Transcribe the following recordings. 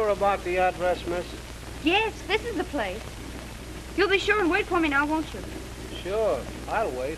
About the address, miss? Yes, this is the place. You'll be sure and wait for me now, won't you? Sure, I'll wait.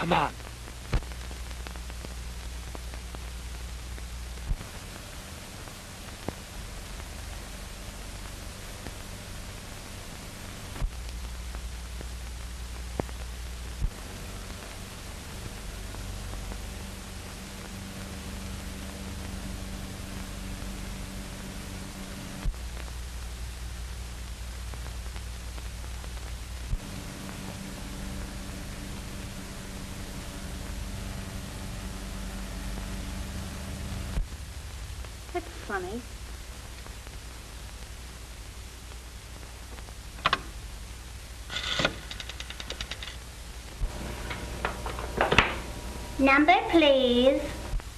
Come on. That's funny. Number, please.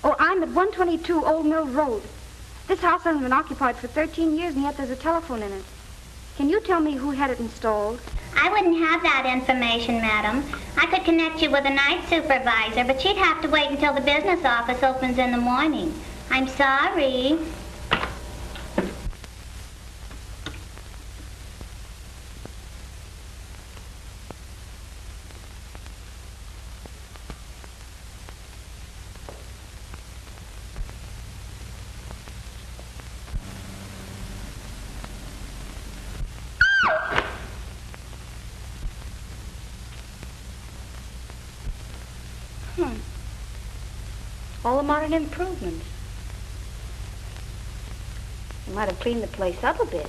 Oh, I'm at 122 Old Mill Road. This house hasn't been occupied for 13 years, and yet there's a telephone in it. Can you tell me who had it installed? I wouldn't have that information, madam. I could connect you with a night supervisor, but she'd have to wait until the business office opens in the morning. I'm sorry. All the modern improvements. You might have cleaned the place up a bit.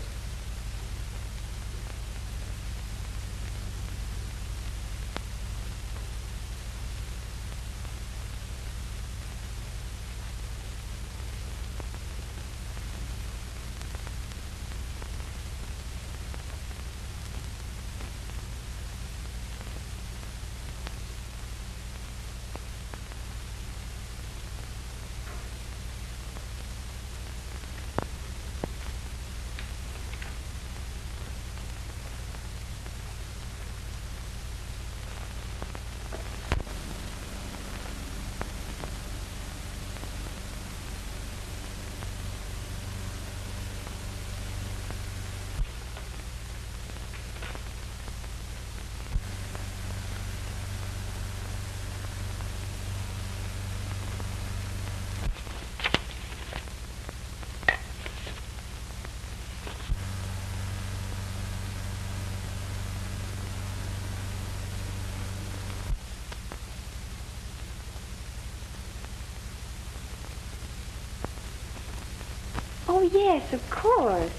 Oh, yes, of course.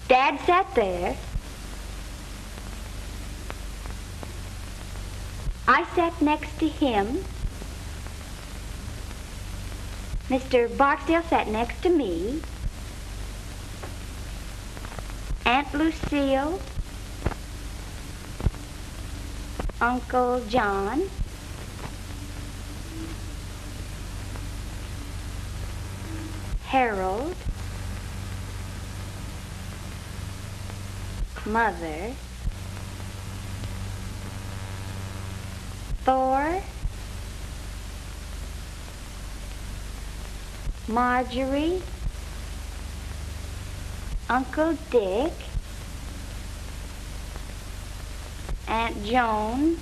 Dad sat there. I sat next to him. Mr. Barksdale sat next to me. Aunt Lucille. Uncle John. Harold. Mother. Thor. Marjorie. Uncle Dick. Aunt Joan.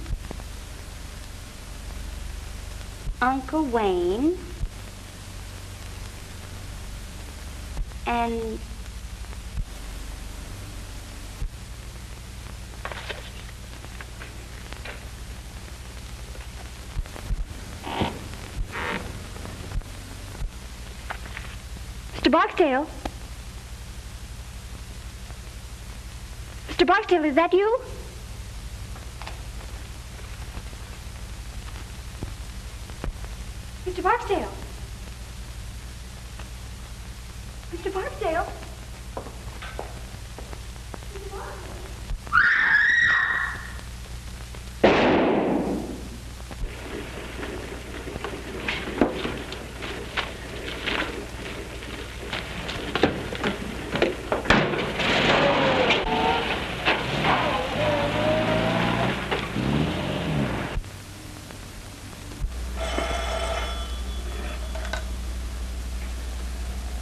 Uncle Wayne. And Mr. Barksdale? Mr. Barksdale, is that you? Mr. Barksdale? Mr. Barksdale?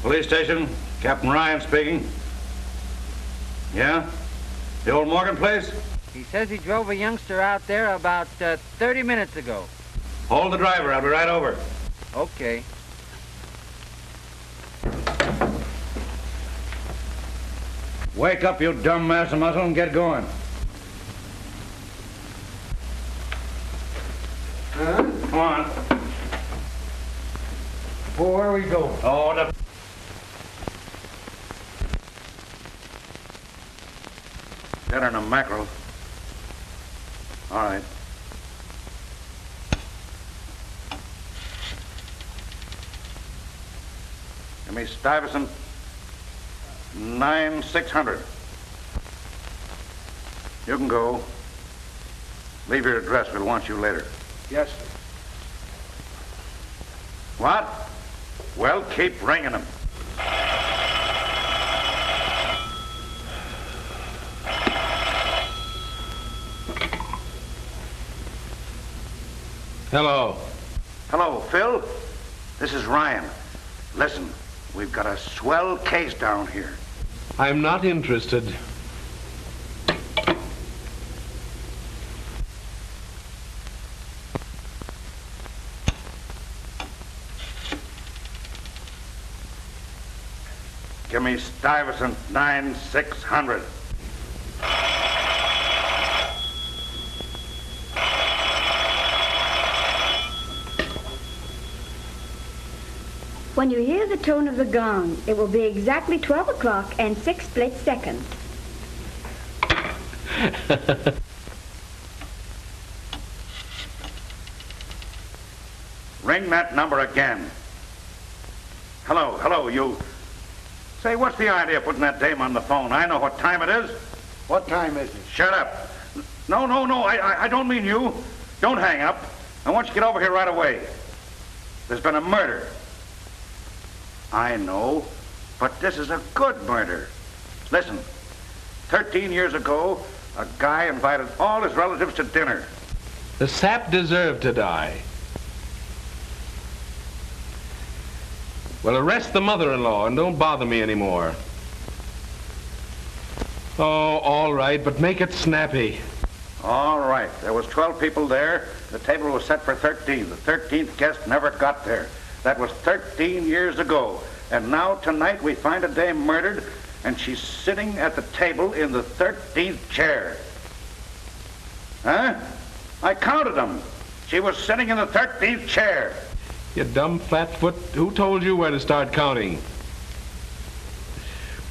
Police station, Captain Ryan speaking. Yeah? The old Morgan place? He says he drove a youngster out there about 30 minutes ago. Hold the driver. I'll be right over. Okay. Wake up, you dumb mass of muscle, and get going. Huh? Come on. Well, where are we going? Oh, the... Better than a mackerel. All right. Give me Stuyvesant 9600. You can go. Leave your address. We'll want you later. Yes, sir. What? Well, keep ringing them. Hello. Hello, Phil. This is Ryan. Listen, we've got a swell case down here. I'm not interested. Give me Stuyvesant 9600. When you hear the tone of the gong, it will be exactly 12 o'clock and 6 split seconds. Ring that number again. Hello, you. Say, what's the idea of putting that dame on the phone? I know what time it is. What time is it? Shut up. No, I don't mean you. Don't hang up. I want you to get over here right away. There's been a murder. I know, but this is a good murder. Listen, 13 years ago, a guy invited all his relatives to dinner. The sap deserved to die. Well, arrest the mother-in-law and don't bother me anymore. Oh, all right, but make it snappy. All right, there was 12 people there. The table was set for 13. The 13th guest never got there. That was 13 years ago. And now tonight we find a dame murdered, and she's sitting at the table in the 13th chair. Huh? I counted them. She was sitting in the 13th chair. You dumb flatfoot. Who told you where to start counting?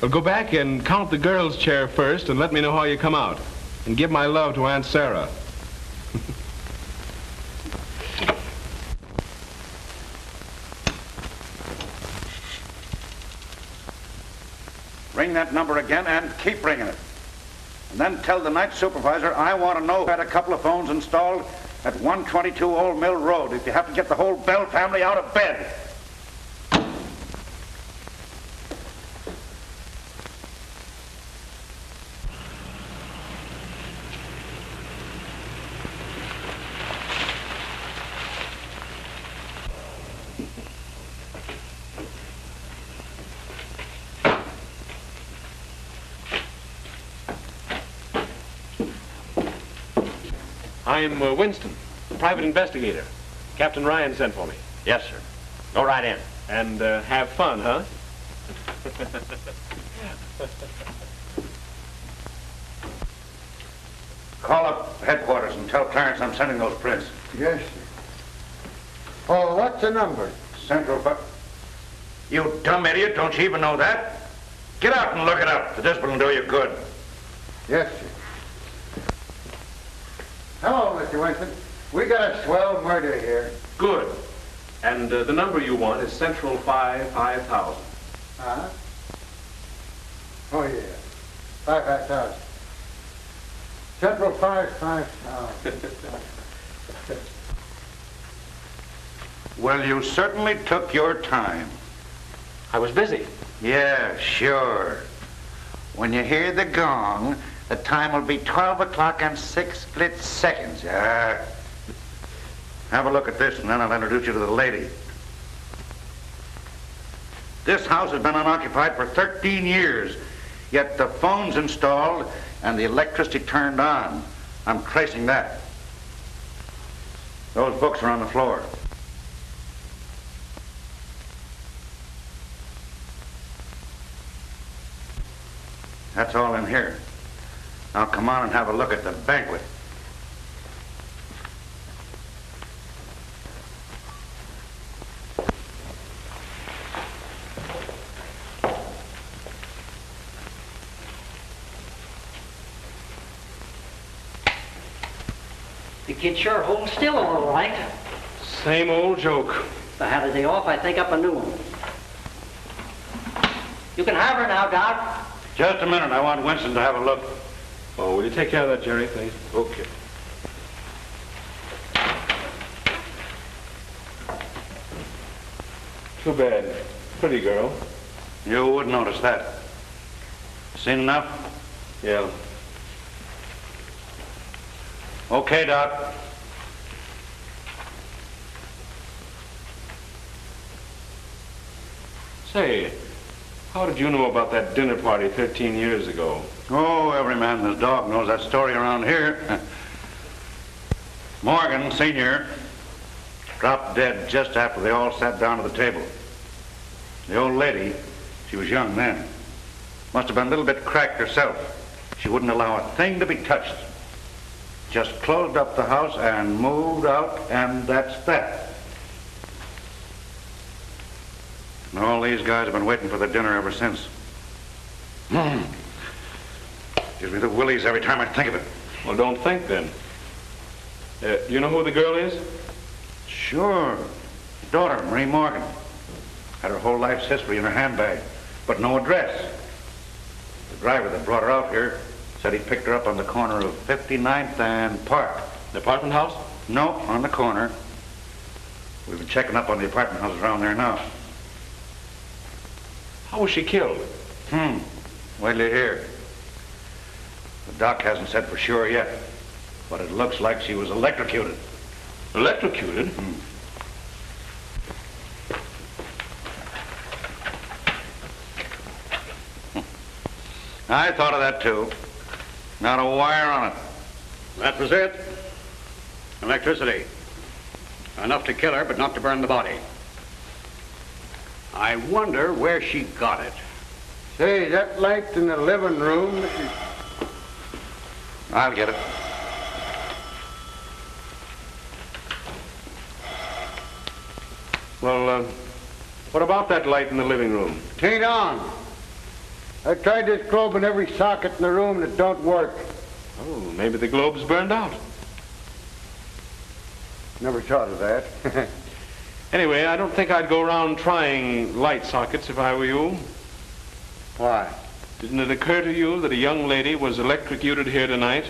Well, go back and count the girl's chair first and let me know how you come out. And give my love to Aunt Sarah. Ring that number again and keep ringing it. And then tell the night supervisor I want to know who had a couple of phones installed at 122 Old Mill Road if you have to get the whole Bell family out of bed. I'm Winston, private investigator. Captain Ryan sent for me. Yes, sir. Go right in. And have fun, huh? Call up headquarters and tell Clarence I'm sending those prints. Yes, sir. Oh, what's the number? Central You dumb idiot, don't you even know that? Get out and look it up. The discipline will do you good. Yes, sir. Hello, Mr. Winston. We got a swell murder here. Good. And the number you want is Central 5000. Huh? Oh, yeah. 5,000. Central 5,000. Well, you certainly took your time. I was busy. Yeah, sure. When you hear the gong, the time will be 12 o'clock and 6 split seconds. Have a look at this, and then I'll introduce you to the lady. This house has been unoccupied for 13 years, yet the phone's installed and the electricity turned on. I'm tracing that. Those books are on the floor. That's all in here. Now come on and have a look at the banquet. The kid sure holds still a little, right? Same old joke. If I had a day off, I'd think up a new one. You can have her now, Doc. Just a minute. I want Winston to have a look. Oh, will you take care of that, Jerry, please? Okay. Too bad. Pretty girl. You wouldn't notice that. Seen enough? Yeah. Okay, Doc. Say, how did you know about that dinner party 13 years ago? Oh, every man and his dog knows that story around here. Morgan, Sr., dropped dead just after they all sat down to the table. The old lady, she was young then, must have been a little bit cracked herself. She wouldn't allow a thing to be touched. Just closed up the house and moved out, and that's that. And all these guys have been waiting for the dinner ever since. Gives me the willies every time I think of it. Well, don't think then. Do you know who the girl is? Sure. Daughter, Marie Morgan. Had her whole life's history in her handbag, but no address. The driver that brought her out here said he picked her up on the corner of 59th and Park. The apartment house? No, on the corner. We've been checking up on the apartment houses around there now. How was she killed? Wait till you hear. The doc hasn't said for sure yet, but it looks like she was electrocuted. Electrocuted? I thought of that too. Not a wire on it. That was it. Electricity. Enough to kill her, but not to burn the body. I wonder where she got it. Say, that light in the living room... I'll get it. Well, what about that light in the living room? It ain't on. I tried this globe in every socket in the room and it don't work. Oh, maybe the globe's burned out. Never thought of that. Anyway, I don't think I'd go around trying light sockets if I were you. Why? Didn't it occur to you that a young lady was electrocuted here tonight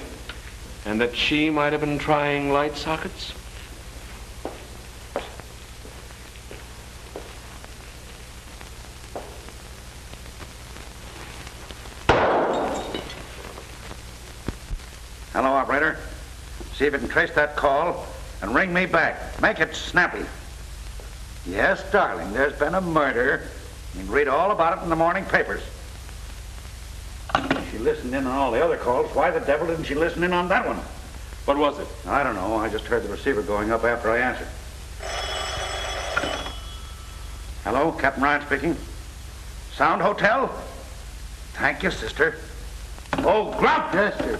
and that she might have been trying light sockets? Hello, operator. See if you can trace that call and ring me back. Make it snappy. Yes, darling, there's been a murder. You can read all about it in the morning papers. She listened in on all the other calls. Why the devil didn't she listen in on that one? What was it? I don't know. I just heard the receiver going up after I answered. Hello, Captain Ryan speaking. Sound Hotel? Thank you, sister. Oh, Grump! Yes, sir.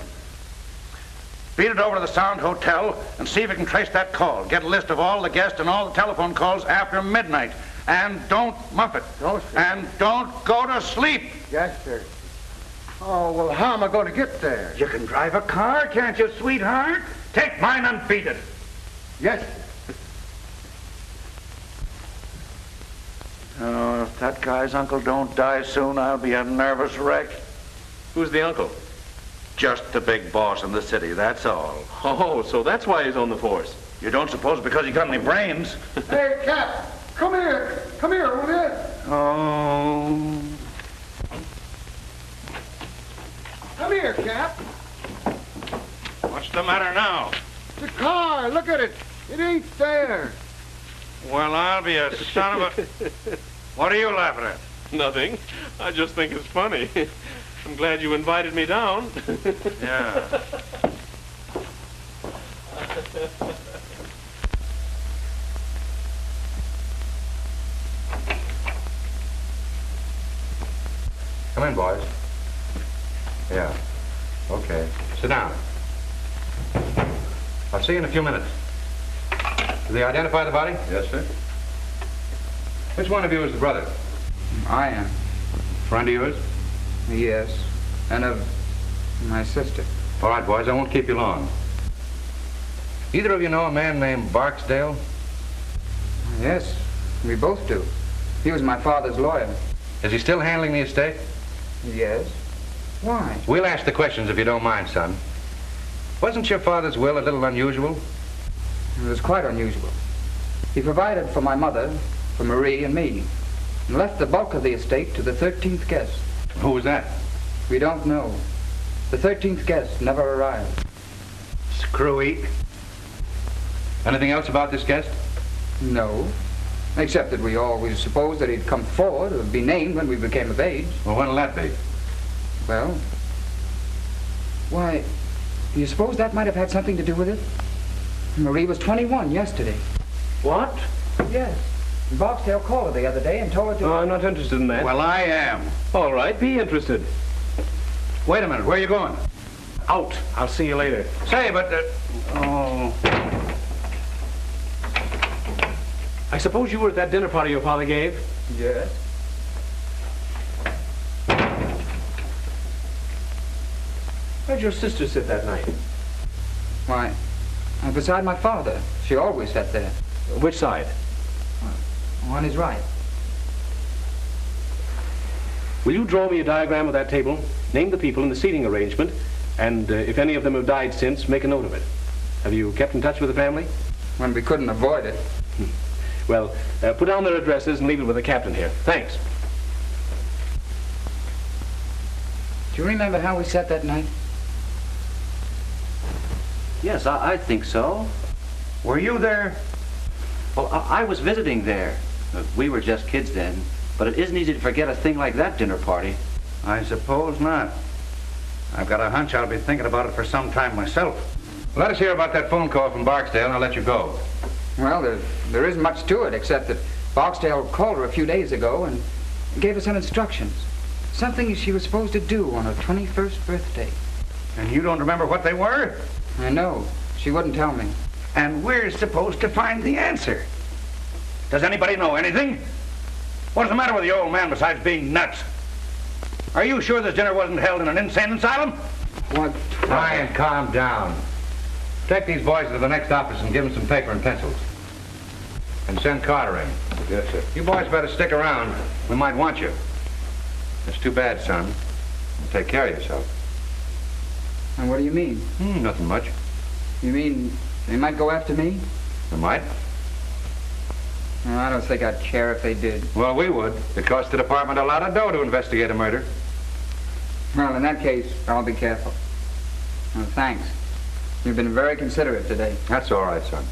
Beat it over to the Sound Hotel and see if you can trace that call. Get a list of all the guests and all the telephone calls after midnight. And don't muff it. No, sir. And don't go to sleep. Yes, sir. Oh, well, how am I going to get there? You can drive a car, can't you, sweetheart? Take mine and beat it. Yes, sir. Oh, if that guy's uncle don't die soon, I'll be a nervous wreck. Who's the uncle? Just the big boss in the city, that's all. Oh, so that's why he's on the force. You don't suppose because he got any brains? Hey, Cap, come here. Come here, will you? Oh. Come here, Cap. What's the matter now? The car, look at it. It ain't there. Well, I'll be a son of a... What are you laughing at? Nothing. I just think it's funny. I'm glad you invited me down. Yeah. Come in, boys. Yeah. Okay. Sit down. I'll see you in a few minutes. Did they identify the body? Yes, sir. Which one of you is the brother? I am. Friend of yours? Yes. And of my sister. All right, boys, I won't keep you long. Either of you know a man named Barksdale? Yes, we both do. He was my father's lawyer. Is he still handling the estate? Yes. Why? We'll ask the questions if you don't mind, son. Wasn't your father's will a little unusual? It was quite unusual. He provided for my mother, for Marie and me, and left the bulk of the estate to the 13th guest. Who was that? We don't know. The 13th guest never arrived. Screwy. Anything else about this guest? No. Except that we always supposed that he'd come forward or be named when we became of age. Well, when'll that be? Well, why, do you suppose that might have had something to do with it? Marie was 21 yesterday. What? Yes. Barksdale called her the other day and told her to... Oh, I'm not interested in that. Well, I am. All right, be interested. Wait a minute, where are you going? Out. I'll see you later. Say, but... Oh... I suppose you were at that dinner party your father gave? Yes. Where'd your sister sit that night? Why, beside my father. She always sat there. Which side? On his right. Will you draw me a diagram of that table, name the people in the seating arrangement, and if any of them have died since, make a note of it? Have you kept in touch with the family? When we couldn't avoid it. Well, put down their addresses and leave it with the captain here. Thanks. Do you remember how we sat that night? Yes, I think so. Were you there? Well, I was visiting there. We were just kids then. But it isn't easy to forget a thing like that dinner party. I suppose not. I've got a hunch I'll be thinking about it for some time myself. Let us hear about that phone call from Barksdale, and I'll let you go. Well, there isn't much to it, except that Barksdale called her a few days ago and gave her some instructions. Something she was supposed to do on her 21st birthday. And you don't remember what they were? I know. She wouldn't tell me. And we're supposed to find the answer. Does anybody know anything? What's the matter with the old man besides being nuts? Are you sure this dinner wasn't held in an insane asylum? What? Ryan, calm down. Take these boys to the next office and give them some paper and pencils. And send Carter in. Yes, sir. You boys better stick around. We might want you. It's too bad, son. Take care of yourself. And what do you mean? Nothing much. You mean they might go after me? They might. Well, I don't think I'd care if they did. Well, we would. It costs the department a lot of dough to investigate a murder. Well, in that case, I'll be careful. Well, thanks. You've been very considerate today. That's all right, son.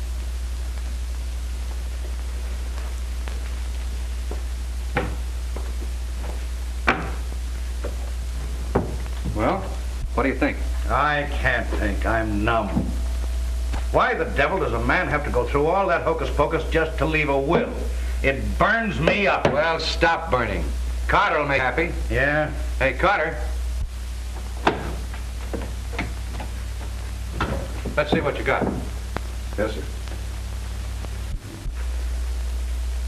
Well, what do you think? I can't think. I'm numb. Why the devil does a man have to go through all that hocus pocus just to leave a will? It burns me up. Well, stop burning. Carter will make you happy. Yeah? Hey, Carter. Let's see what you got. Yes, sir.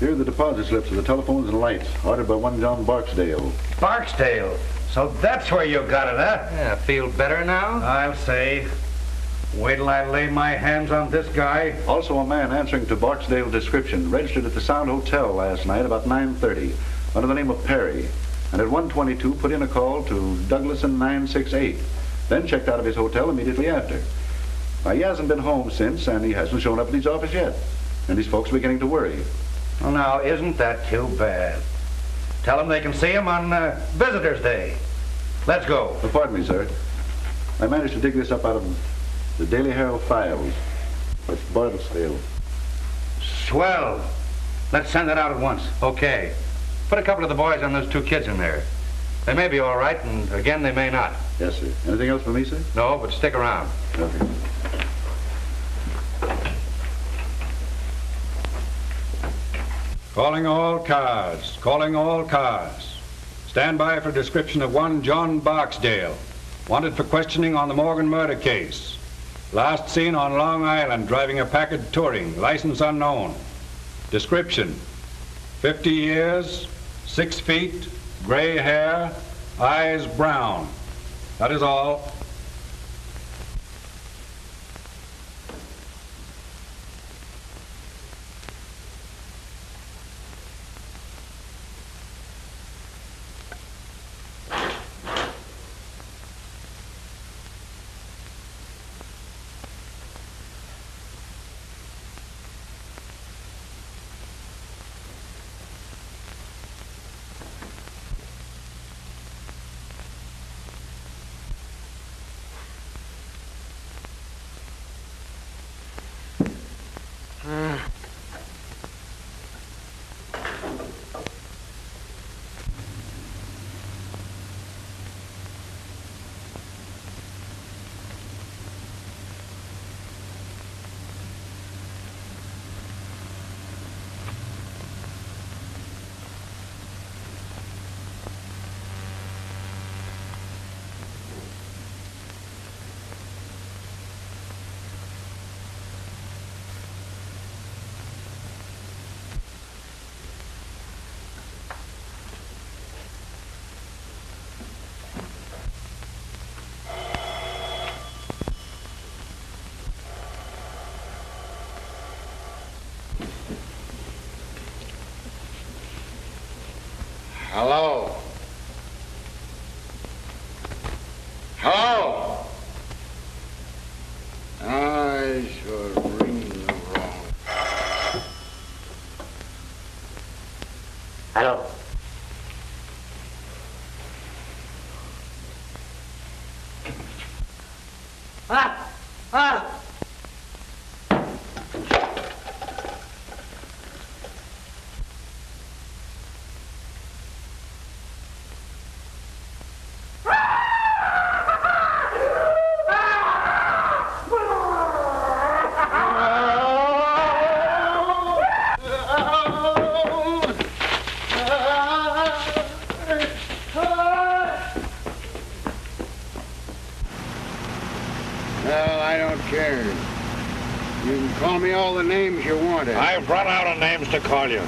Here are the deposit slips of the telephones and lights, ordered by one John Barksdale. Barksdale? So that's where you got it, huh? Yeah, feel better now? I'll say. Wait till I lay my hands on this guy. Also a man answering to Barksdale's description, registered at the Sound Hotel last night about 9:30, under the name of Perry, and at 1:22 put in a call to Douglas and 968, then checked out of his hotel immediately after. Now, he hasn't been home since, and he hasn't shown up at his office yet, and his folks are beginning to worry. Well, now, isn't that too bad? Tell them they can see him on Visitor's Day. Let's go. Pardon me, sir. I managed to dig this up out of the Daily Herald files. It's Barksdale. Swell. Let's send it out at once. Okay. Put a couple of the boys on those two kids in there. They may be all right, and again, they may not. Yes, sir. Anything else for me, sir? No, but stick around. Okay. Calling all cars. Calling all cars. Stand by for description of one John Barksdale, wanted for questioning on the Morgan murder case. Last seen on Long Island driving a Packard Touring, license unknown. Description: 50 years, 6 feet, gray hair, eyes brown. That is all. Hello? Hello? I should ring the wrong. Hello? Well, I don't care. You can call me all the names you want. I've run out of names to call you.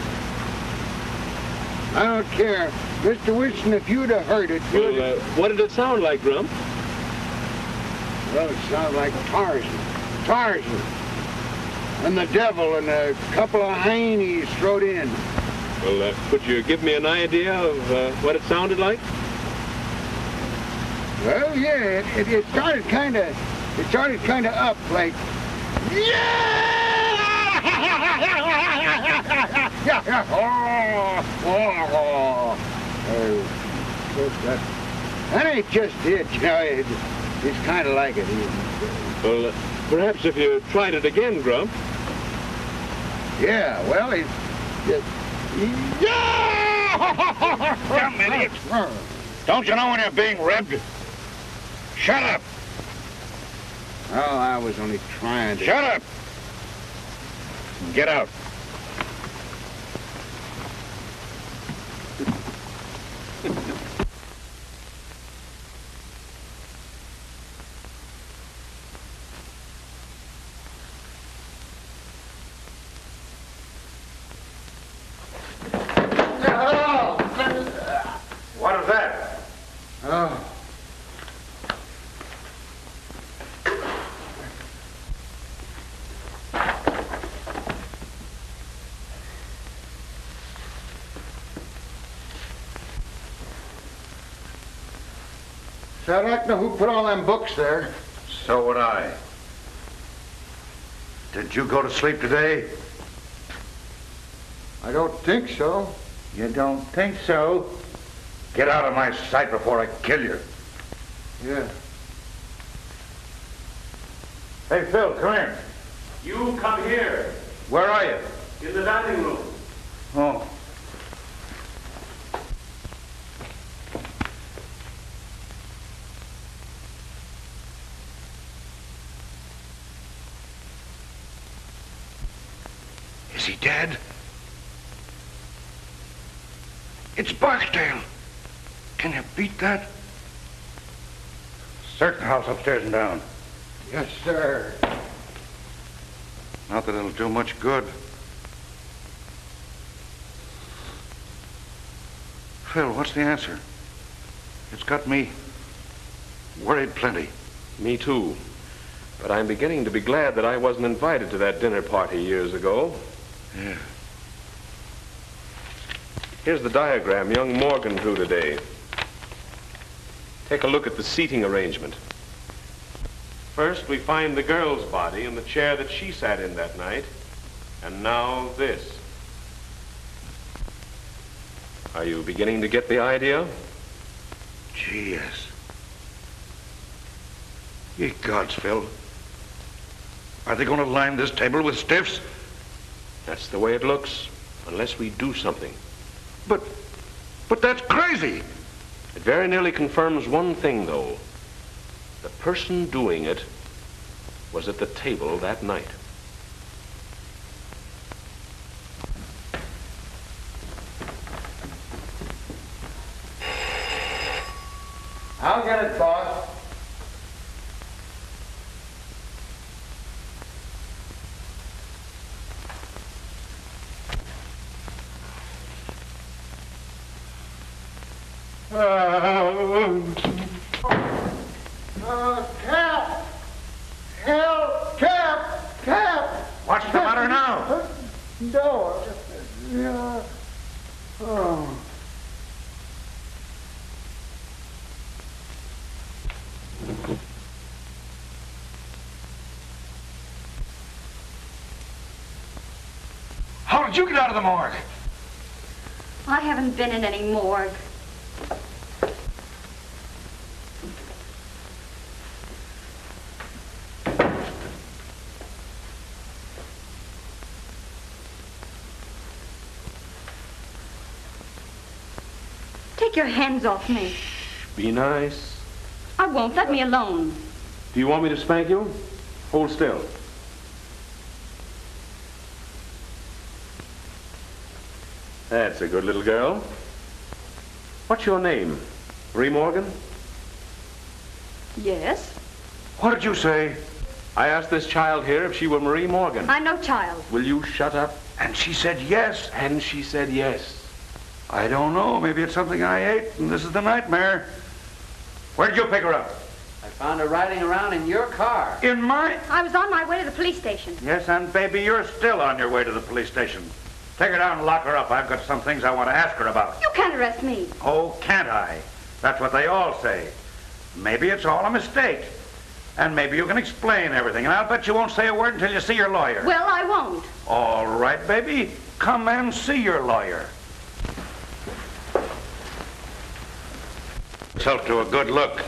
I don't care. Mr. Wilson, if you'd have heard it, you'd Well, what did it sound like, Grump? Well, it sounds like Tarzan. Tarzan. And the devil and a couple of heinies thrown in. Well, could you give me an idea of what it sounded like? Well, yeah, it started kind of up like, that ain't just it, you know. It's kind of like it. Well, perhaps if you tried it again, Grump. Yeah, well, it's just... Dumb idiot. Don't you know when you're being ribbed? Shut up. Oh, I was only trying to... Shut up. Get out. What is that? Oh. So I'd like to know who put all them books there. So would I. Did you go to sleep today? I don't think so. You don't think so? Get out of my sight before I kill you. Yeah. Hey, Phil, come here. You come here. Where are you? In the dining room. Oh. Is he dead? It's Barksdale. Can you beat that? Search the house upstairs and down. Yes, sir. Not that it'll do much good. Phil, what's the answer? It's got me worried plenty. Me too. But I'm beginning to be glad that I wasn't invited to that dinner party years ago. Yeah. Here's the diagram young Morgan drew today. Take a look at the seating arrangement. First, we find the girl's body in the chair that she sat in that night. And now this. Are you beginning to get the idea? Gee, yes. Ye gods, Phil. Are they going to line this table with stiffs? That's the way it looks, unless we do something. But that's crazy. It very nearly confirms one thing, though. The person doing it was at the table that night. I'll get it, boss. Cap! Help! Cap! What's the matter now? No. Yeah. Oh. How did you get out of the morgue? I haven't been in any morgue. Take your hands off me. Be nice. I won't. Let me alone. Do you want me to spank you? Hold still. That's a good little girl. What's your name? Marie Morgan? Yes? What did you say? I asked this child here if she were Marie Morgan. I'm no child. Will you shut up? And she said yes. And she said yes. I don't know. Maybe it's something I ate, and this is the nightmare. Where'd you pick her up? I found her riding around in your car. In my... I was on my way to the police station. Yes, and baby, you're still on your way to the police station. Take her down and lock her up. I've got some things I want to ask her about. You can't arrest me. Oh, can't I? That's what they all say. Maybe it's all a mistake. And maybe you can explain everything. And I'll bet you won't say a word until you see your lawyer. Well, I won't. All right, baby. Come and see your lawyer. Yourself to a good look.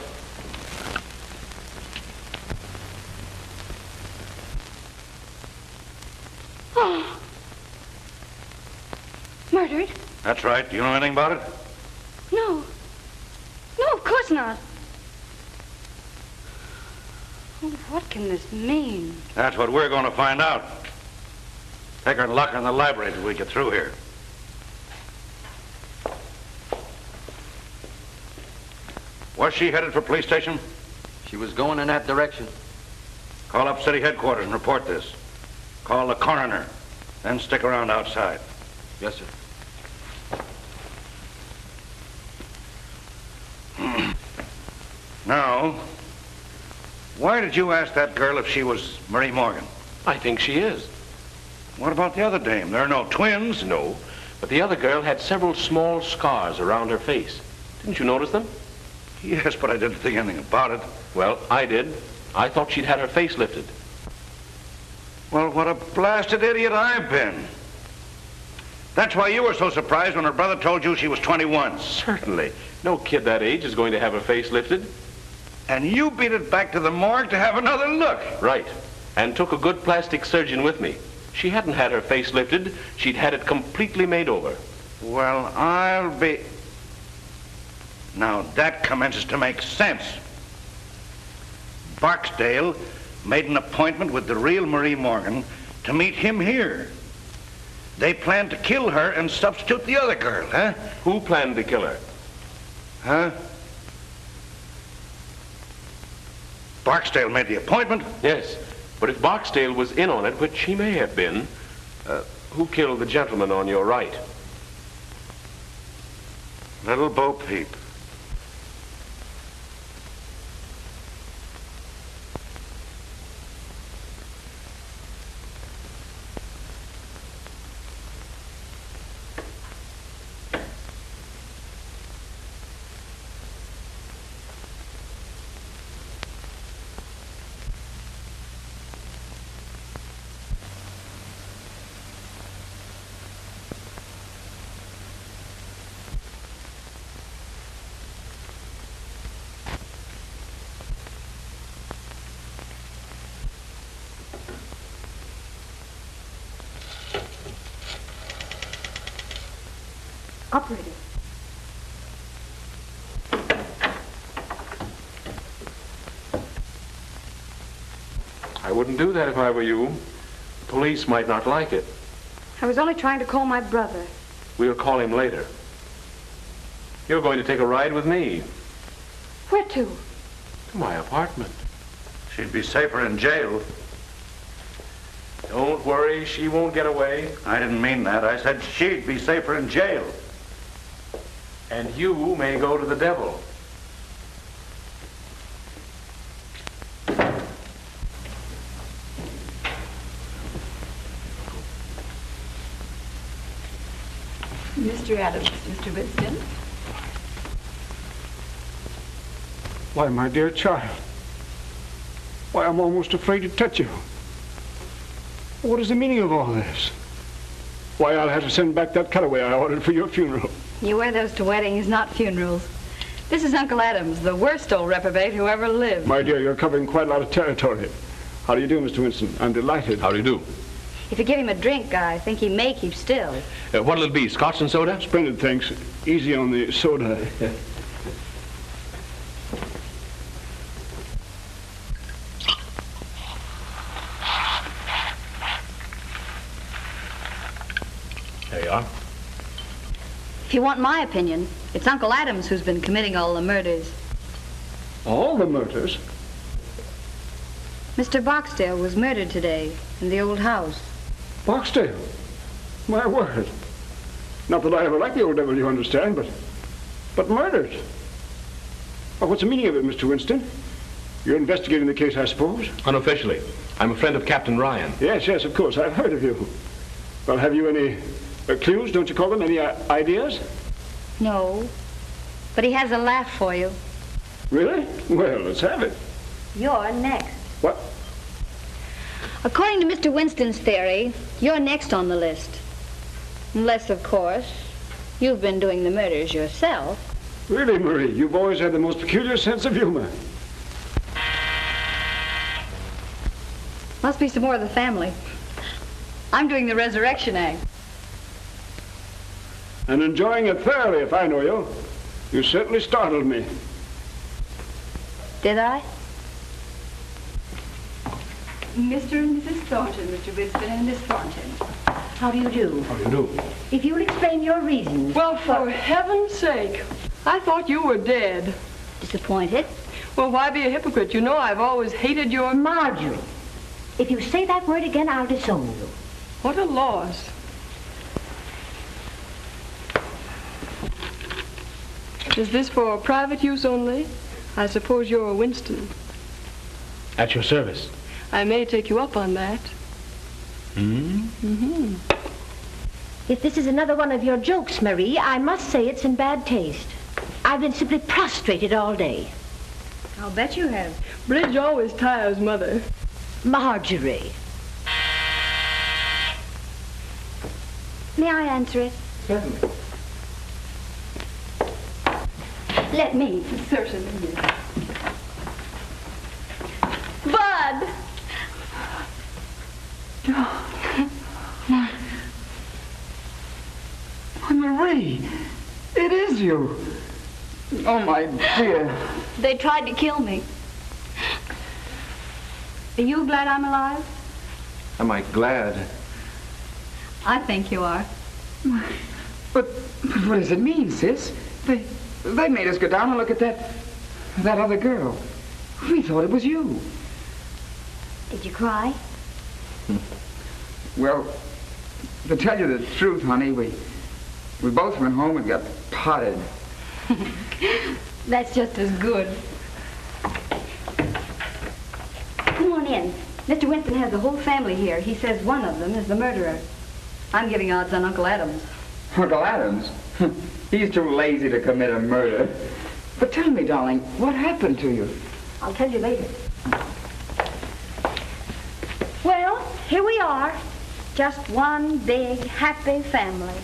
Oh. Murdered? That's right. Do you know anything about it? No. No, of course not. Oh, what can this mean? That's what we're going to find out. Take her and lock her in the library till we get through here. Was she headed for police station? She was going in that direction. Call up city headquarters and report this. Call the coroner. Then stick around outside. Yes, sir. Now, why did you ask that girl if she was Marie Morgan? I think she is. What about the other dame? There are no twins. No, but the other girl had several small scars around her face. Didn't you notice them? Yes, but I didn't think anything about it. Well, I did. I thought she'd had her face lifted. Well, what a blasted idiot I've been. That's why you were so surprised when her brother told you she was 21. Certainly. No kid that age is going to have her face lifted. And you beat it back to the morgue to have another look. Right. And took a good plastic surgeon with me. She hadn't had her face lifted. She'd had it completely made over. Well, I'll be... Now, that commences to make sense. Barksdale made an appointment with the real Marie Morgan to meet him here. They planned to kill her and substitute the other girl, huh? Who planned to kill her? Huh? Barksdale made the appointment? Yes, but if Barksdale was in on it, which he may have been, who killed the gentleman on your right? Little Bo Peep. Operator. I wouldn't do that if I were you. Police might not like it. I was only trying to call my brother. We'll call him later. You're going to take a ride with me. Where to? To my apartment. She'd be safer in jail. Don't worry, she won't get away. I didn't mean that. I said she'd be safer in jail. And you may go to the devil. Mr. Adams, Mr. Winston. Why, my dear child. Why, I'm almost afraid to touch you. What is the meaning of all this? Why, I'll have to send back that cutaway I ordered for your funeral. You wear those to weddings, not funerals. This is Uncle Adams, the worst old reprobate who ever lived. My dear, you're covering quite a lot of territory. How do you do, Mr. Winston? I'm delighted. How do you do? If you give him a drink, I think he may keep still. What'll it be, scotch and soda? Splendid, thanks. Easy on the soda. There you are. If you want my opinion, it's Uncle Adams who's been committing all the murders. All the murders? Mr. Barksdale was murdered today in the old house. Barksdale? My word. Not that I ever liked the old devil, you understand, but murdered. Well, what's the meaning of it, Mr. Winston? You're investigating the case, I suppose? Unofficially. I'm a friend of Captain Ryan. Yes, of course. I've heard of you. Well, have you any clues, don't you call them? Any ideas? No, but he has a laugh for you. Really? Well, let's have it. You're next. What? According to Mr. Winston's theory, you're next on the list. Unless, of course, you've been doing the murders yourself. Really, Marie, you've always had the most peculiar sense of humor. Must be some more of the family. I'm doing the resurrection act. And enjoying it thoroughly, if I know you. You certainly startled me. Did I? Mr. and Mrs. Thornton, Mr. Winston and Miss Thornton. How do you do? How do you do? If you'll explain your reasons. Well, for heaven's sake, I thought you were dead. Disappointed? Well, why be a hypocrite? You know I've always hated your... Marjorie, if you say that word again, I'll disown you. What a loss. Is this for private use only? I suppose you're a Winston. At your service. I may take you up on that. Mm-hmm. If this is another one of your jokes, Marie, I must say it's in bad taste. I've been simply prostrated all day. I'll bet you have. Bridge always tires Mother. Marjorie. May I answer it? Certainly. Let me. Certainly, yes. Bud! Marie, it is you. Oh, my dear. They tried to kill me. Are you glad I'm alive? Am I glad? I think you are. But what does it mean, sis? They made us go down and look at that other girl. We thought it was you. Did you cry? Well, to tell you the truth, honey, we both went home and got potted. That's just as good. Come on in. Mr. Winston has the whole family here. He says one of them is the murderer. I'm giving odds on Uncle Adams. Uncle Adams? He's too lazy to commit a murder. But tell me, darling, what happened to you? I'll tell you later. Well, here we are. Just one big, happy family.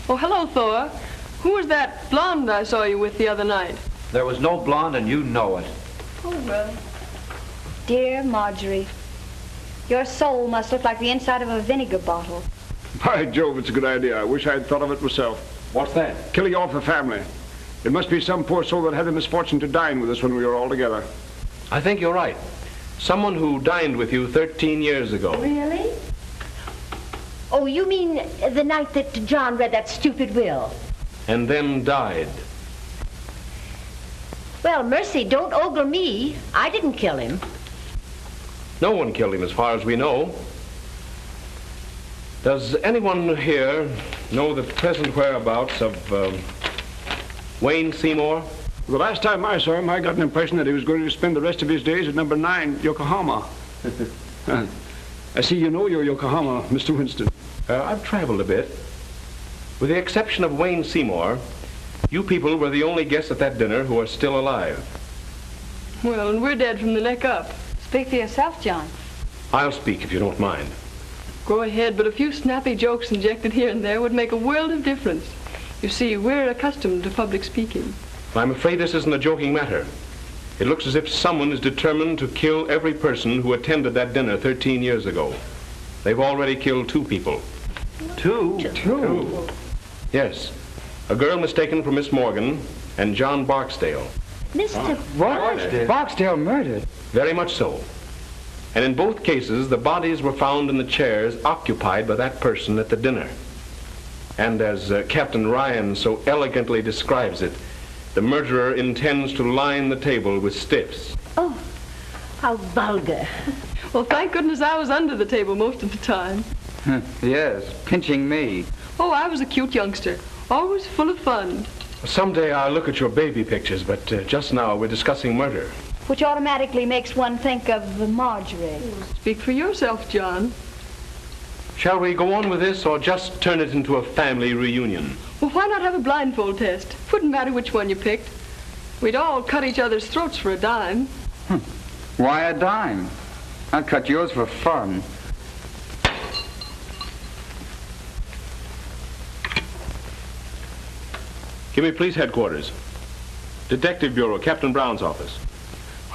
Oh, hello, Thor. Who was that blonde I saw you with the other night? There was no blonde, and you know it. Oh, well. Dear Marjorie, your soul must look like the inside of a vinegar bottle. By Jove, it's a good idea. I wish I'd thought of it myself. What's that? Killing off the family. It must be some poor soul that had the misfortune to dine with us when we were all together. I think you're right. Someone who dined with you 13 years ago. Really? Oh, you mean the night that John read that stupid will? And then died. Well, mercy, don't ogle me. I didn't kill him. No one killed him as far as we know. Does anyone here know the present whereabouts of Wayne Seymour? The last time I saw him, I got an impression that he was going to spend the rest of his days at number 9, Yokohama. I see you know your Yokohama, Mr. Winston. I've traveled a bit. With the exception of Wayne Seymour, you people were the only guests at that dinner who are still alive. Well, and we're dead from the neck up. Speak for yourself, John. I'll speak if you don't mind. Go ahead, but a few snappy jokes injected here and there would make a world of difference. You see, we're accustomed to public speaking. I'm afraid this isn't a joking matter. It looks as if someone is determined to kill every person who attended that dinner 13 years ago. They've already killed 2 people. Two? Two? Yes. A girl mistaken for Miss Morgan and John Barksdale. Mr. What? Barksdale murdered? Very much so. And in both cases, the bodies were found in the chairs occupied by that person at the dinner. And as Captain Ryan so elegantly describes it, the murderer intends to line the table with stiffs. Oh, how vulgar. Well, thank goodness I was under the table most of the time. Yes, pinching me. Oh, I was a cute youngster, always full of fun. Someday I'll look at your baby pictures, but just now we're discussing murder. Which automatically makes one think of Marjorie. Speak for yourself, John. Shall we go on with this or just turn it into a family reunion? Well, why not have a blindfold test? Wouldn't matter which one you picked. We'd all cut each other's throats for a dime. Why a dime? I'd cut yours for fun. Give me police headquarters. Detective Bureau, Captain Brown's office.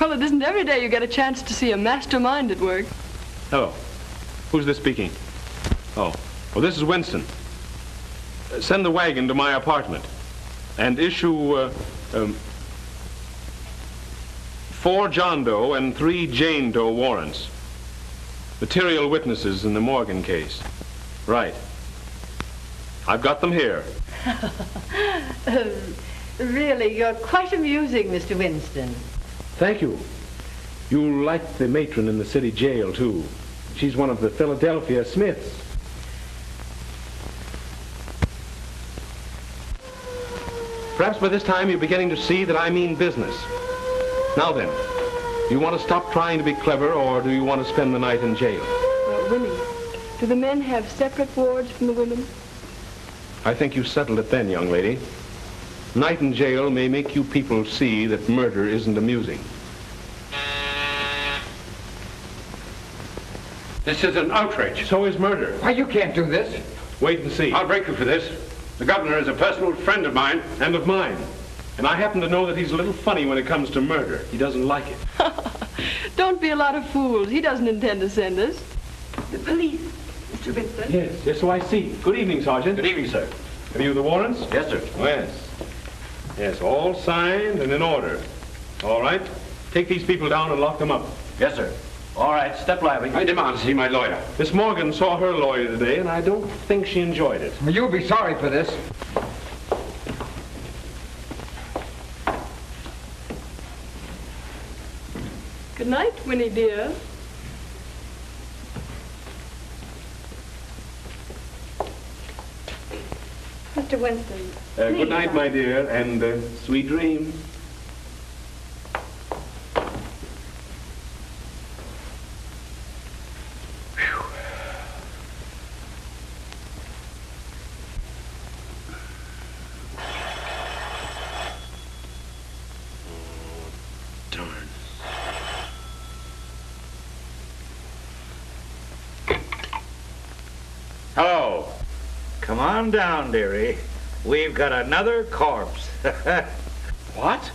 Well, it isn't every day you get a chance to see a mastermind at work. Hello. Who's this speaking? Oh, this is Winston. Send the wagon to my apartment and issue 4 John Doe and 3 Jane Doe warrants. Material witnesses in the Morgan case. Right. I've got them here. Really, you're quite amusing, Mr. Winston. Thank you. You'll like the matron in the city jail, too. She's one of the Philadelphia Smiths. Perhaps by this time you're beginning to see that I mean business. Now then, do you want to stop trying to be clever, or do you want to spend the night in jail? Winnie, do the men have separate wards from the women? I think you settled it then, young lady. Night in jail may make you people see that murder isn't amusing. This is an outrage. So is murder. Why, you can't do this. Wait and see. I'll break you for this. The governor is a personal friend of mine. And of mine. And I happen to know that he's a little funny when it comes to murder. He doesn't like it. Don't be a lot of fools. He doesn't intend to send us. The police, Mr. Winston. Yes, so I see. Good evening, Sergeant. Good evening, sir. Have you the warrants? Yes, sir. Yes, all signed and in order. All right. Take these people down and lock them up. Yes, sir. All right, step lively. I demand to see my lawyer. Miss Morgan saw her lawyer today, and I don't think she enjoyed it. Well, you'll be sorry for this. Good night, Winnie dear. Mr. Winston. Good night, my dear, and sweet dreams. Hello. Come on down, dearie. We've got another corpse. What?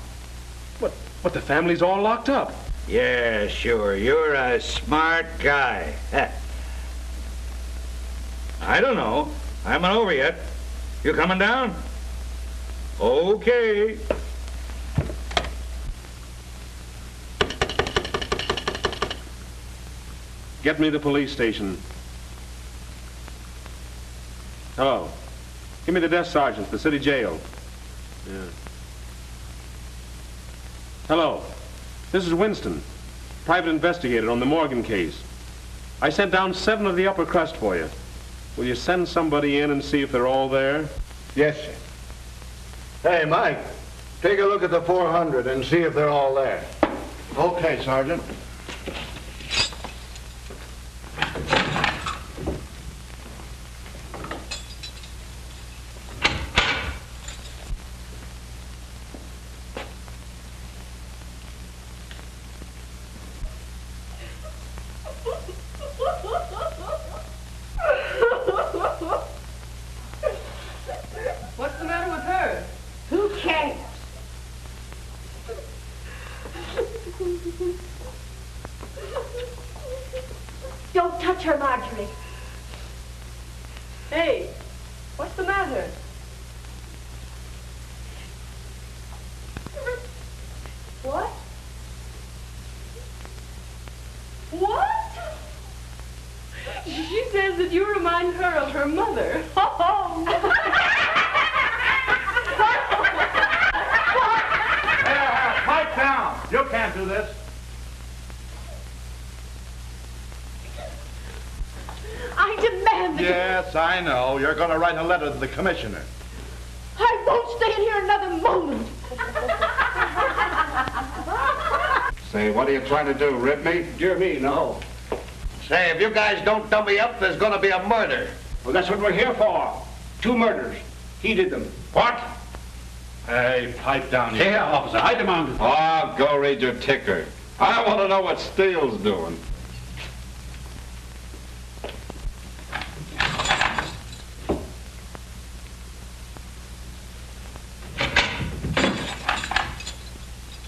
What, the family's all locked up? Yeah, sure. You're a smart guy. I don't know. I haven't over yet. You coming down? Okay. Get me to the police station. Hello. Give me the desk sergeant, the city jail. Yeah. Hello. This is Winston, private investigator on the Morgan case. I sent down 7 of the upper crust for you. Will you send somebody in and see if they're all there? Yes, sir. Hey, Mike, take a look at the 400 and see if they're all there. Okay, Sergeant. What's the matter with her? Who cares? Don't touch her, Marjorie. Hey, what's the matter? What? What? She says that you remind her of her mother. Pipe down. You can't do this. I demand that Yes, I know. You're going to write a letter to the commissioner. I won't stay in here another moment. Say, what are you trying to do, rip me? Dear me, no. Say, if you guys don't dumb me up, there's going to be a murder. Well, that's what we're here for. 2 murders. He did them. What? Hey, pipe down here. Yeah, officer, I demand it. Oh, go read your ticker. I want to know what Steele's doing.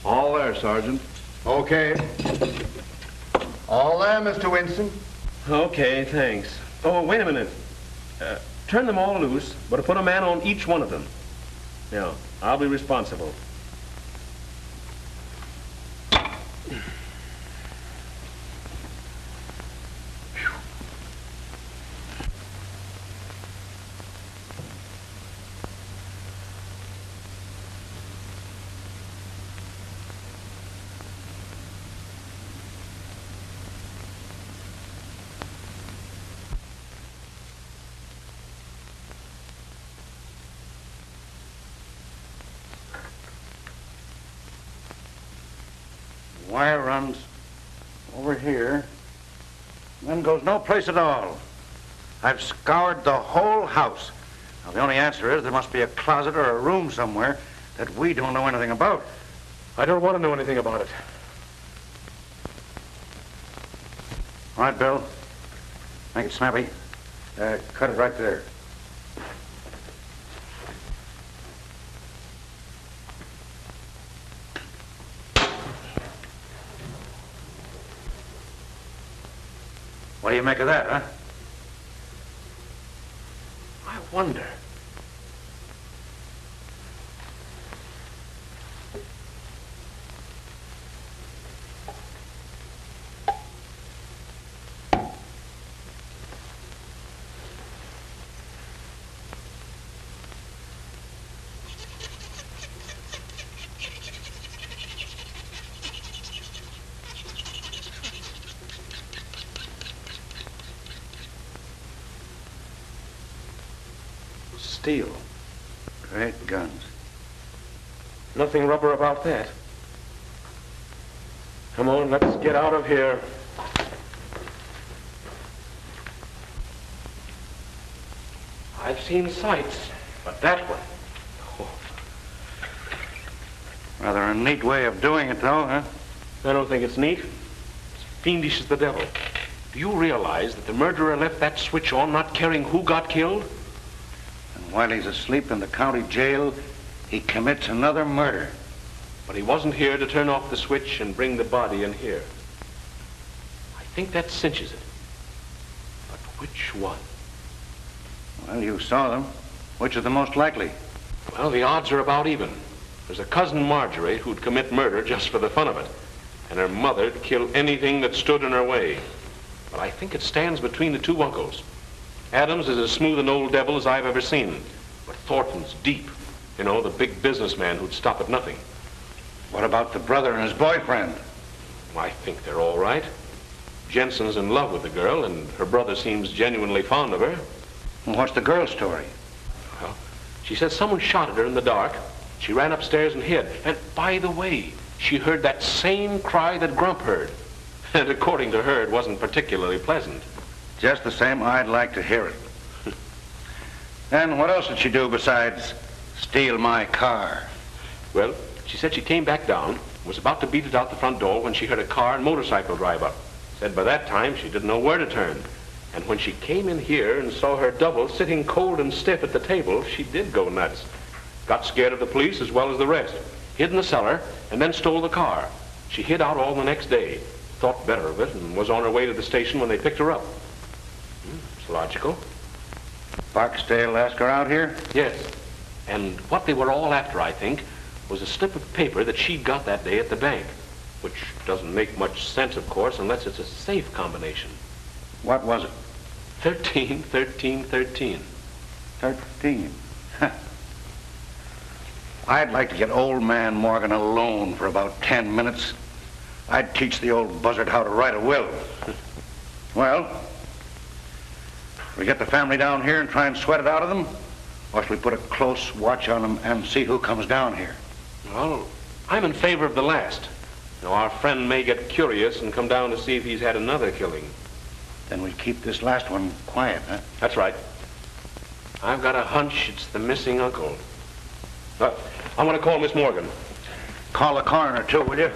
All there, Sergeant. Okay. All there, Mr. Winston. Okay, thanks. Oh, wait a minute. Turn them all loose, but put a man on each one of them. Yeah, I'll be responsible. Wire runs over here, then goes no place at all. I've scoured the whole house. Now, the only answer is there must be a closet or a room somewhere that we don't know anything about. I don't want to know anything about it. All right, Bill. Make it snappy. Cut it right there. What do you make of that, huh? I wonder. Steel. Great guns. Nothing rubber about that. Come on, let's get out of here. I've seen sights, but that one. Rather a neat way of doing it, though, huh? I don't think it's neat. It's fiendish as the devil. Do you realize that the murderer left that switch on, not caring who got killed? And while he's asleep in the county jail, he commits another murder. But he wasn't here to turn off the switch and bring the body in here. I think that cinches it. But which one? Well, you saw them. Which is the most likely? Well, the odds are about even. There's a cousin Marjorie who'd commit murder just for the fun of it. And her mother'd kill anything that stood in her way. But I think it stands between the two uncles. Adams is as smooth an old devil as I've ever seen. But Thornton's deep. You know, the big businessman who'd stop at nothing. What about the brother and his boyfriend? I think they're all right. Jensen's in love with the girl, and her brother seems genuinely fond of her. Well, what's the girl's story? Well, she said someone shot at her in the dark. She ran upstairs and hid. And by the way, she heard that same cry that Grump heard. And according to her, it wasn't particularly pleasant. Just the same, I'd like to hear it. And what else did she do besides steal my car? Well, she said she came back down, was about to beat it out the front door when she heard a car and motorcycle drive up. Said by that time she didn't know where to turn. And when she came in here and saw her double sitting cold and stiff at the table, she did go nuts. Got scared of the police as well as the rest. Hid in the cellar and then stole the car. She hid out all the next day. Thought better of it and was on her way to the station when they picked her up. It's logical. Barksdale asked her out here? Yes. And what they were all after, I think, was a slip of paper that she'd got that day at the bank. Which doesn't make much sense, of course, unless it's a safe combination. What was it? 13, 13, 13. 13. I'd like to get old man Morgan alone for about 10 minutes. I'd teach the old buzzard how to write a will. Well, we get the family down here and try and sweat it out of them, or should we put a close watch on them and see who comes down here? Well, I'm in favor of the last. Now, our friend may get curious and come down to see if he's had another killing. Then we keep this last one quiet, huh? That's right. I've got a hunch it's the missing uncle. I want to call Miss Morgan. Call the coroner, too, will you?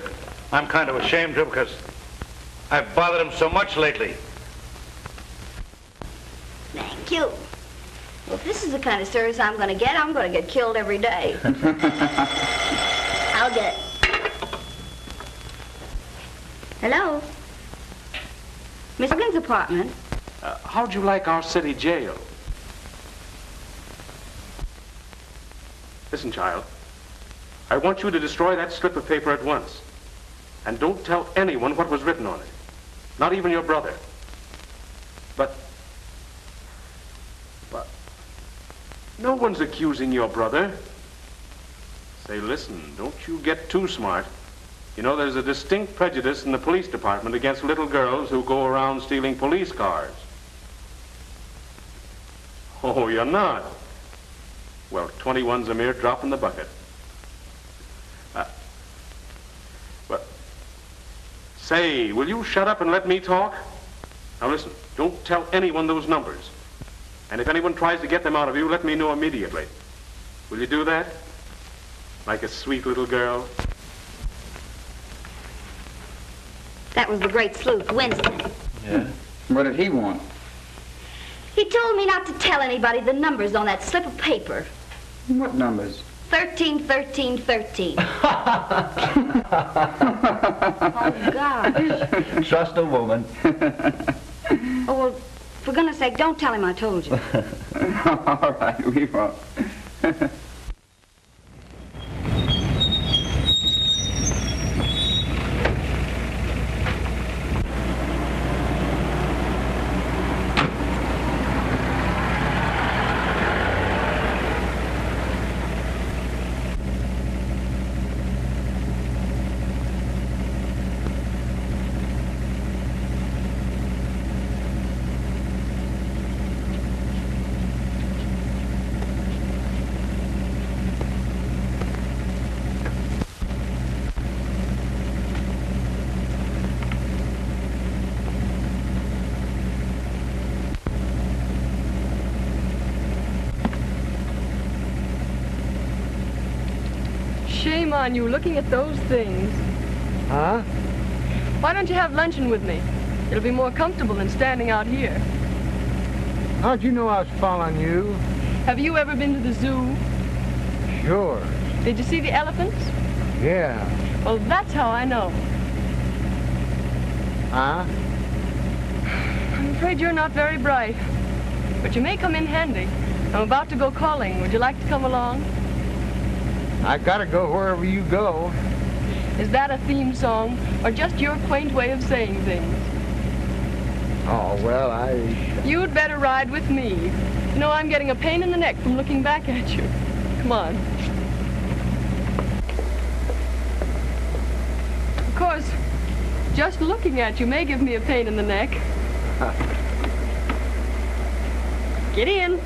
I'm kind of ashamed to because I've bothered him so much lately. Thank you. Well, if this is the kind of service I'm going to get killed every day. I'll get it. Hello? Miss Morgan's apartment. How'd you like our city jail? Listen, child. I want you to destroy that slip of paper at once. And don't tell anyone what was written on it. Not even your brother. But no one's accusing your brother. Say, listen, don't you get too smart. You know, there's a distinct prejudice in the police department against little girls who go around stealing police cars. Oh, you're not? Well, 21's a mere drop in the bucket. Say, will you shut up and let me talk? Now listen, don't tell anyone those numbers. And if anyone tries to get them out of you, let me know immediately. Will you do that? Like a sweet little girl? That was the great sleuth, Winston. Yeah? What did he want? He told me not to tell anybody the numbers on that slip of paper. What numbers? 13, 13, 13. Oh, gosh. Trust a woman. Oh, well, for goodness sake, don't tell him I told you. All right, we won't. Shame on you, looking at those things. Huh? Why don't you have luncheon with me? It'll be more comfortable than standing out here. How'd you know I was following you? Have you ever been to the zoo? Sure. Did you see the elephants? Yeah. Well, that's how I know. Huh? I'm afraid you're not very bright. But you may come in handy. I'm about to go calling. Would you like to come along? I gotta go wherever you go. Is that a theme song, or just your quaint way of saying things? Oh, well, You'd better ride with me. You know, I'm getting a pain in the neck from looking back at you. Come on. Of course, just looking at you may give me a pain in the neck. Get in.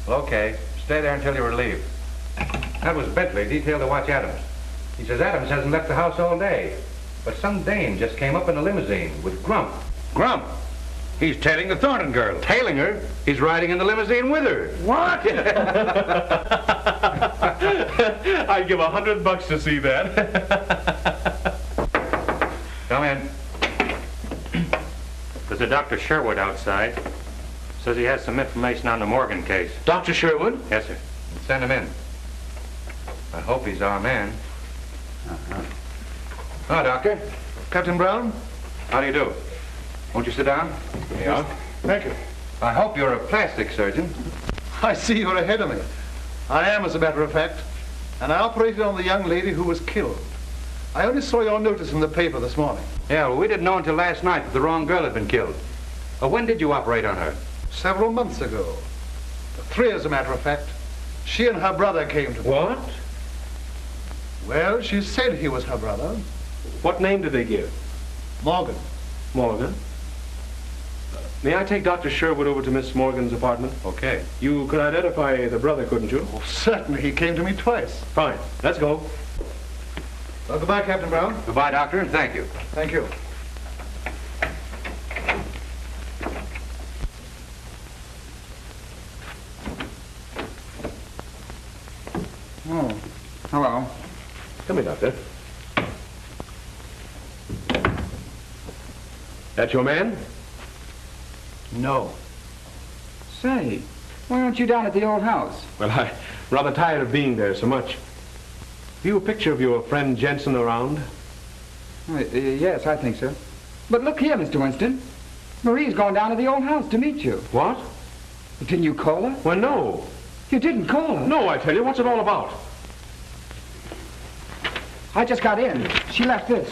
Okay, stay there until you're relieved. That was Bentley, detailed to watch Adams. He says Adams hasn't left the house all day. But some dame just came up in a limousine with Grump. Grump? He's tailing the Thornton girl. Tailing her? He's riding in the limousine with her. What? I'd give $100 to see that. Come in. There's a Dr. Sherwood outside. Says he has some information on the Morgan case. Dr. Sherwood? Yes, sir. Send him in. I hope he's our man. Ah, Doctor. Captain Brown. How do you do? Won't you sit down? Here you are. Thank you. I hope you're a plastic surgeon. I see you're ahead of me. I am, as a matter of fact. And I operated on the young lady who was killed. I only saw your notice in the paper this morning. Yeah, well, we didn't know until last night that the wrong girl had been killed. When did you operate on her? Several months ago. 3, as a matter of fact. She and her brother came to me. What? Well, she said he was her brother. What name did they give? Morgan. Morgan? May I take Dr. Sherwood over to Miss Morgan's apartment? Okay. You could identify the brother, couldn't you? Oh, certainly. He came to me twice. Fine. Let's go. Well, goodbye, Captain Brown. Goodbye, Doctor, and thank you. Thank you. Oh, hello. Come here, Doctor. That your man? No. Say, why aren't you down at the old house? Well, I'm rather tired of being there so much. Have you a picture of your friend Jensen around? Yes, I think so. But look here, Mr. Winston. Marie's gone down to the old house to meet you. What? Didn't you call her? Well, no. You didn't call her? No, I tell you. What's it all about? I just got in. She left this.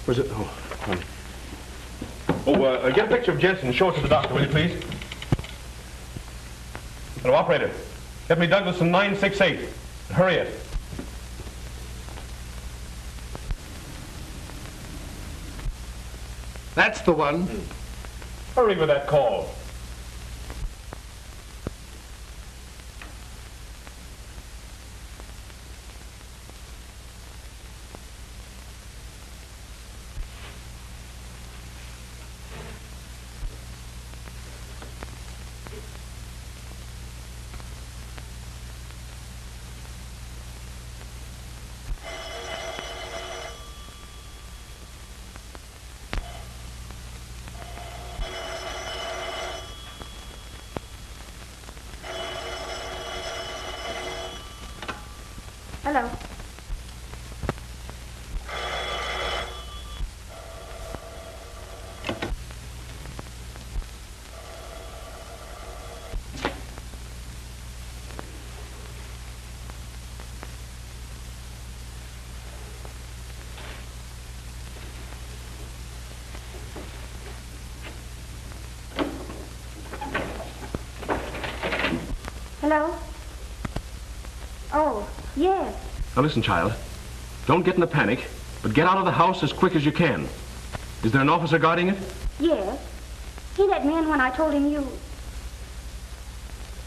Was it? Oh, honey. Oh, get a picture of Jensen and show it to the doctor, will you, please? Hello, operator. Get me Douglas in 968. Hurry it. That's the one. Hurry with that call. Hello. Hello? Oh, yes. Now listen, child. Don't get in a panic, but get out of the house as quick as you can. Is there an officer guarding it? Yes. He let me in when I told him you...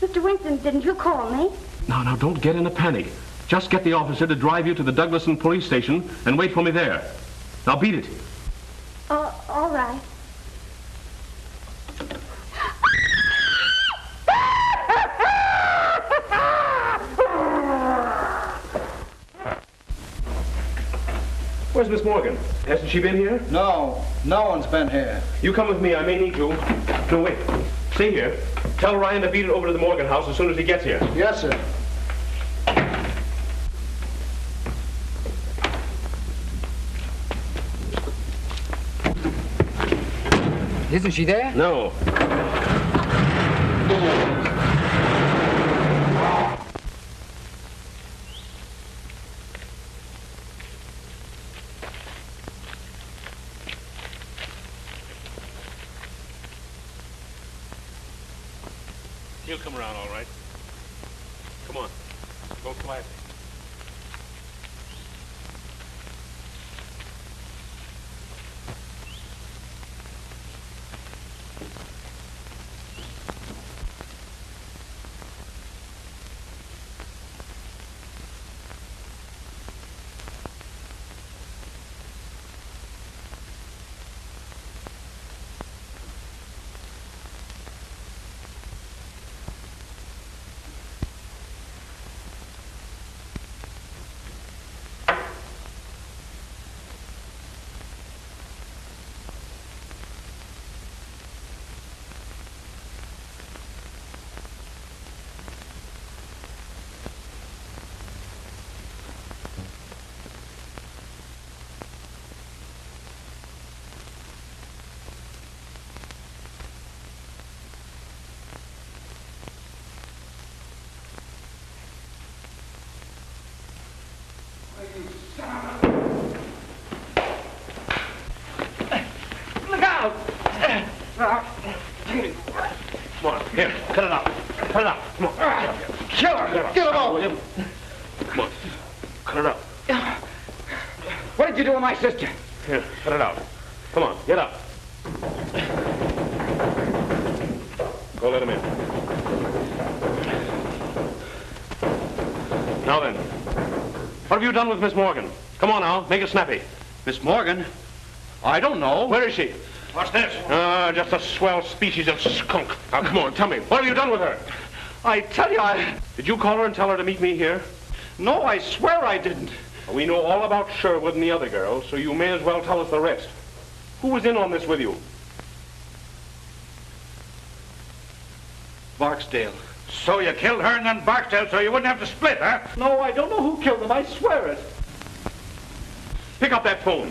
Mr. Winston, didn't you call me? Now, don't get in a panic. Just get the officer to drive you to the Douglaston police station and wait for me there. Now beat it. All right. Where's Miss Morgan? Hasn't she been here? No, no one's been here. You come with me. I may need you. No, wait. Stay here. Tell Ryan to beat it over to the Morgan house as soon as he gets here. Yes, sir. Isn't she there? No. He'll come around all right. Come on. Go quietly. Look out! Come on, here, cut it out. Cut it out. Come on. Kill her! Get him off! Come on, cut it out. What did you do with my sister? Here, cut it out. Come on, get up. Go let him in. Now then, what have you done with Miss Morgan? Come on now, make it snappy. Miss Morgan? I don't know. Where is she? What's this? Just a swell species of skunk. Now, come on, tell me, what have you done with her? I tell you, Did you call her and tell her to meet me here? No, I swear I didn't. We know all about Sherwood and the other girls, so you may as well tell us the rest. Who was in on this with you? Barksdale. So you killed her and then Barksdale so you wouldn't have to split, huh? No, I don't know who killed them. I swear it. Pick up that phone.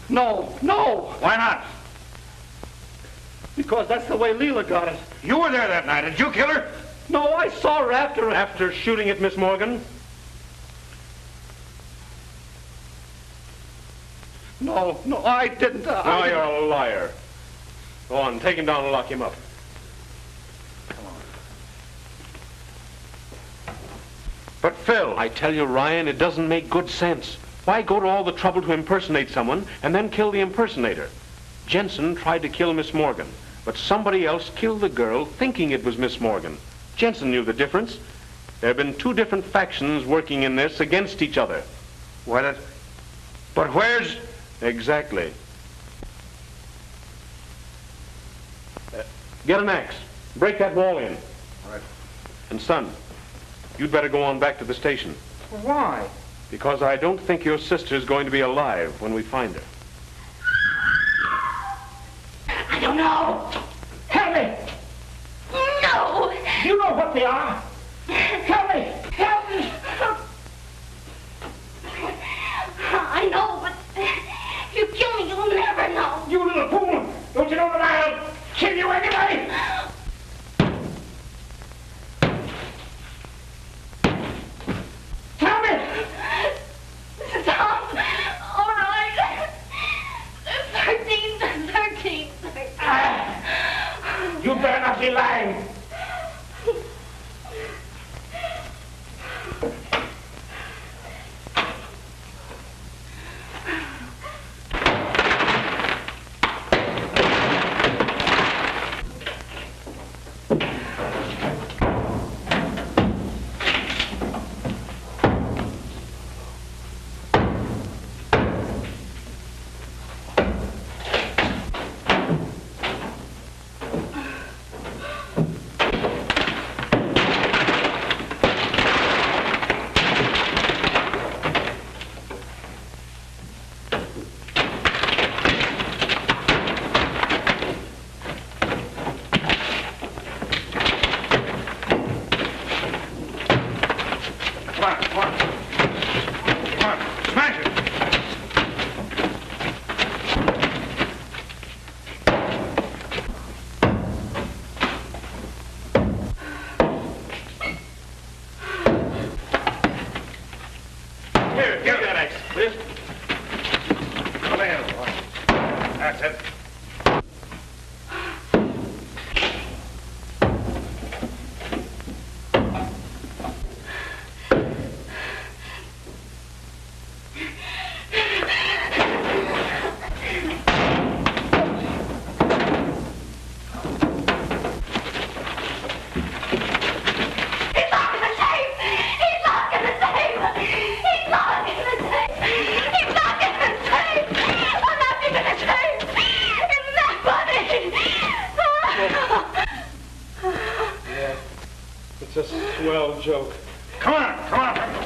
No. Why not? Because that's the way Leela got it. You were there that night. Did you kill her? No, I saw her after... After shooting at Miss Morgan? No, I didn't. Now you're a liar. Go on, take him down and lock him up. But Phil... I tell you, Ryan, it doesn't make good sense. Why go to all the trouble to impersonate someone and then kill the impersonator? Jensen tried to kill Miss Morgan, but somebody else killed the girl thinking it was Miss Morgan. Jensen knew the difference. There have been two different factions working in this against each other. But where's... Exactly. Get an axe. Break that wall in. All right. And son, you'd better go on back to the station. Why? Because I don't think your sister's going to be alive when we find her. I don't know. Help me. No. You know what they are. Help me. Help me. I know, but if you kill me, you'll never know. You little fool. Don't you know that I'll kill you anyway? Tell me. Stop. All right. 13. You better not be lying. It's a swell joke. Come on.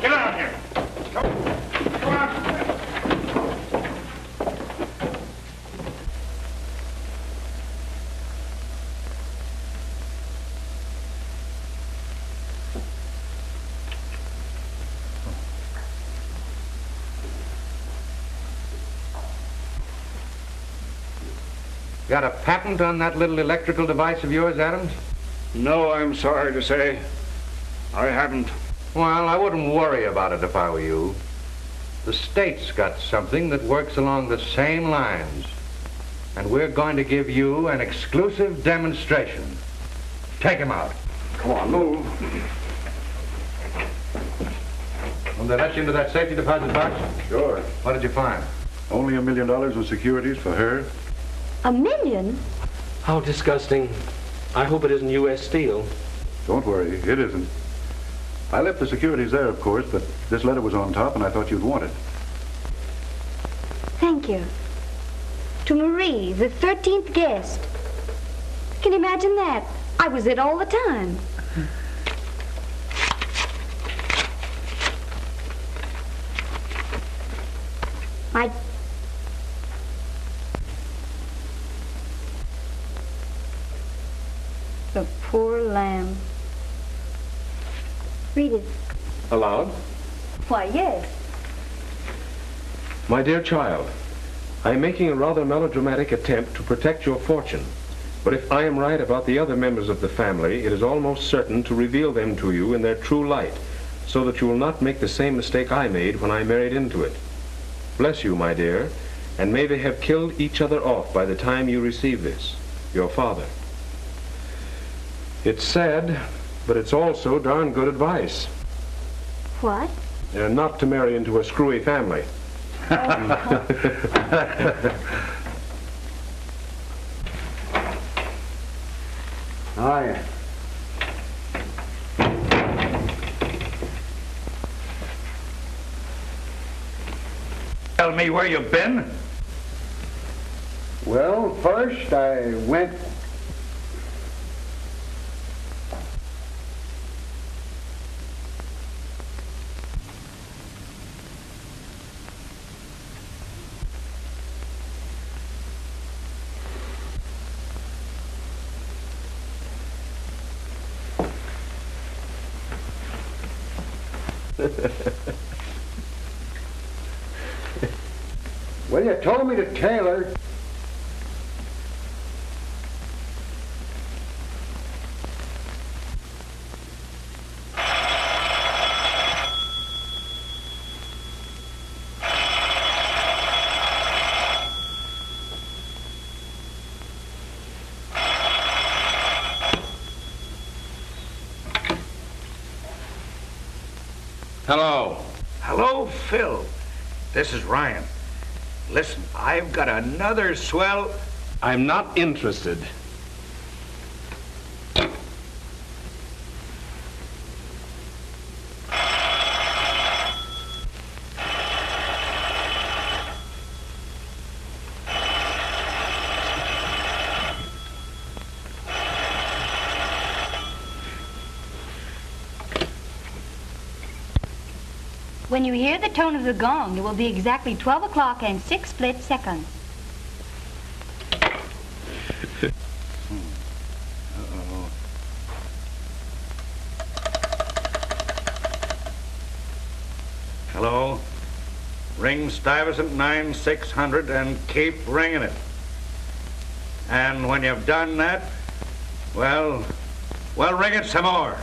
Get out of here. Come on. Got a patent on that little electrical device of yours, Adams? No, I'm sorry to say. I haven't. Well, I wouldn't worry about it if I were you. The state's got something that works along the same lines. And we're going to give you an exclusive demonstration. Take him out. Come on, move. Will they let you into that safety deposit box? Sure. What did you find? Only $1 million in securities for her. $1 million? How disgusting. I hope it isn't U.S. Steel. Don't worry, it isn't. I left the securities there, of course, but this letter was on top, and I thought you'd want it. Thank you. To Marie, the 13th guest. Can you imagine that? I was it all the time. The poor lamb. Read it. Aloud? Why, yes. My dear child, I am making a rather melodramatic attempt to protect your fortune. But if I am right about the other members of the family, it is almost certain to reveal them to you in their true light, so that you will not make the same mistake I made when I married into it. Bless you, my dear, and may they have killed each other off by the time you receive this. Your father. It's sad, but it's also darn good advice. What? Not to marry into a screwy family. Hiya. Tell me where you've been. Well, first I went... Well, you told me to tailor. Hello. Hello, Phil. This is Ryan. Listen, I've got another swell... I'm not interested. When you hear the tone of the gong, it will be exactly 12 o'clock and 6 split seconds. Uh-oh. Hello? Ring Stuyvesant 9600 and keep ringing it. And when you've done that, well, ring it some more.